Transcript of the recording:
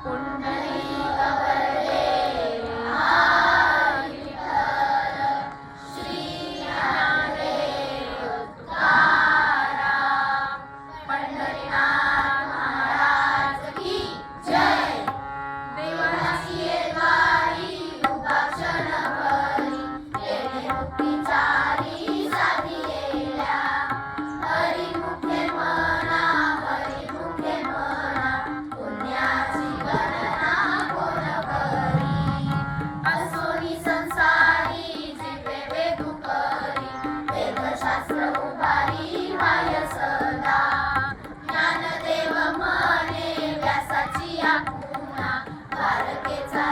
पुंडलिक वरदे हरी विठ्ठल, श्री ज्ञानदेव तुकाराम, पंढरीनाथ महाराज की जय. देवाची द्वारी उभा क्षणभरी, येणे मुक्तीचारी साधिलेल्या. हरिमुखे म्हणा, हरिमुखे म्हणा, पुण्याची गणना कोण करी. असोनी संसारी जिथे वेदू करी, वेदशास्त्र उभारी माय सदा. ज्ञानदेव म्हणे व्यासाची आपुना, द्वारकेचा